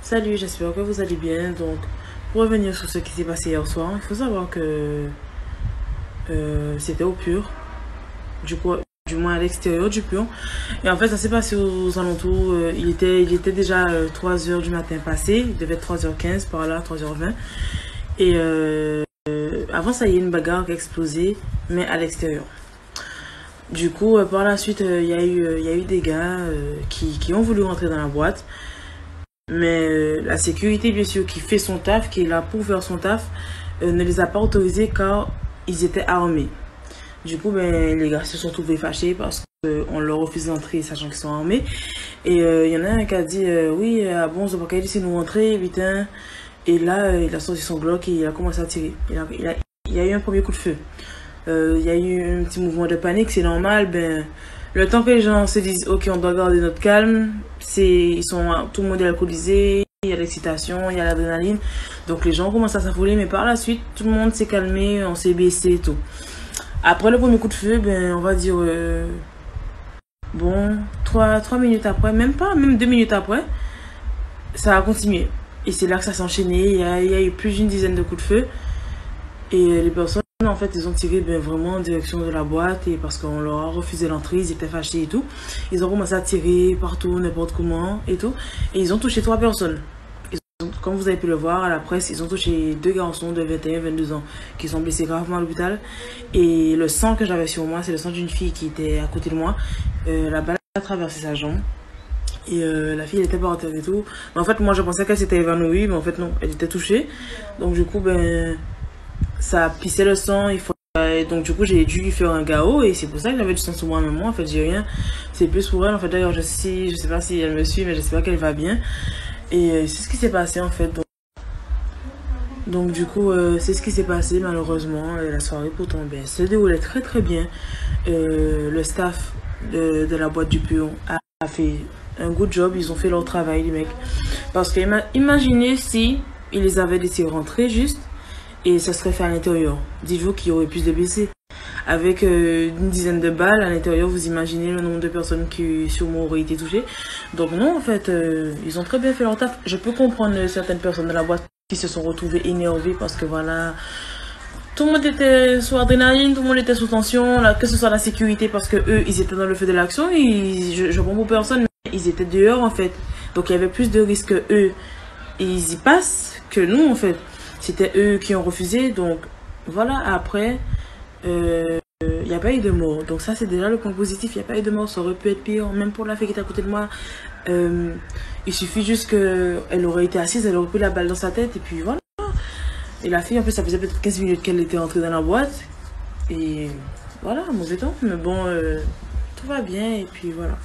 Salut, j'espère que vous allez bien. Donc, pour revenir sur ce qui s'est passé hier soir, il faut savoir que c'était au Pur, du coup, du moins à l'extérieur du Pur. Et en fait, ça s'est passé aux alentours. Il était déjà 3 heures du matin passé. Il devait être 3h15 par là, 3h20. Et avant ça, il y a eu une bagarre qui a explosé, mais à l'extérieur. Du coup, par la suite, il y a eu des gars qui ont voulu rentrer dans la boîte. Mais la sécurité, bien sûr, qui fait son taf, qui est là pour faire son taf, ne les a pas autorisés car ils étaient armés. Du coup, ben, les gars se sont trouvés fâchés parce qu'on leur refuse d'entrer sachant qu'ils sont armés. Et il y en a un qui a dit oui, ah bon, c'est pas qu'à laisser nous rentrer, putain. Et là, il a sorti son Glock et il a commencé à tirer. Il y a eu un premier coup de feu. Il y a eu un petit mouvement de panique, c'est normal. Ben, le temps que les gens se disent ok, on doit garder notre calme, tout le monde est alcoolisé, il y a l'excitation, il y a l'adrénaline. Donc les gens commencent à s'affoler, mais par la suite, tout le monde s'est calmé, on s'est baissé et tout. Après le premier coup de feu, ben, on va dire bon, 3 minutes après, même pas, même 2 minutes après, ça a continué. Et c'est là que ça s'est enchaîné, il y a eu plus d'une dizaine de coups de feu. Et les personnes, en fait, ils ont tiré ben, vraiment en direction de la boîte. Et parce qu'on leur a refusé l'entrée, ils étaient fâchés et tout. Ils ont commencé à tirer partout, n'importe comment et tout. Et ils ont touché 3 personnes. Comme vous avez pu le voir à la presse, ils ont touché 2 garçons de 21 22 ans qui sont blessés gravement à l'hôpital. Et le sang que j'avais sur moi, c'est le sang d'une fille qui était à côté de moi. La balle a traversé sa jambe. Et la fille elle était par terre et tout. Mais en fait, moi je pensais qu'elle s'était évanouie, mais en fait non, elle était touchée. Donc du coup, ben, ça pissait le sang. Et donc du coup, j'ai dû lui faire un GAO et c'est pour ça que j'avais du sang sur moi. Mais moi, en fait, j'ai rien. C'est plus pour elle. En fait, d'ailleurs, je sais pas si elle me suit, mais j'espère qu'elle va bien. Et c'est ce qui s'est passé en fait. Donc du coup, c'est ce qui s'est passé malheureusement. La soirée pourtant ben, se déroulait très très bien. Le staff de la boîte du Puyon a fait un good job. Ils ont fait leur travail, les mecs. Parce que imaginez si ils les avaient laissés rentrer juste et ça serait fait à l'intérieur. Dites-vous qu'il y aurait plus de blessés. Avec une dizaine de balles à l'intérieur, vous imaginez le nombre de personnes qui sûrement auraient été touchées. Donc non, en fait, ils ont très bien fait leur taf. Je peux comprendre certaines personnes de la boîte qui se sont retrouvées énervées parce que voilà, tout le monde était sous adrénaline, tout le monde était sous tension, là, que ce soit la sécurité parce que eux, ils étaient dans le feu de l'action. Je comprends pour personne, mais ils étaient dehors en fait. Donc il y avait plus de risques que eux, ils y passent que nous en fait. C'était eux qui ont refusé, donc voilà, après... il n'y a pas eu de mort. Donc ça, c'est déjà le point positif. Il n'y a pas eu de mort. Ça aurait pu être pire. Même pour la fille qui est à côté de moi. Il suffit juste qu'elle aurait été assise. Elle aurait pris la balle dans sa tête. Et puis voilà. Et la fille, en plus, ça faisait peut-être 15 minutes qu'elle était entrée dans la boîte. Et voilà, mauvais temps. Mais bon, tout va bien. Et puis voilà.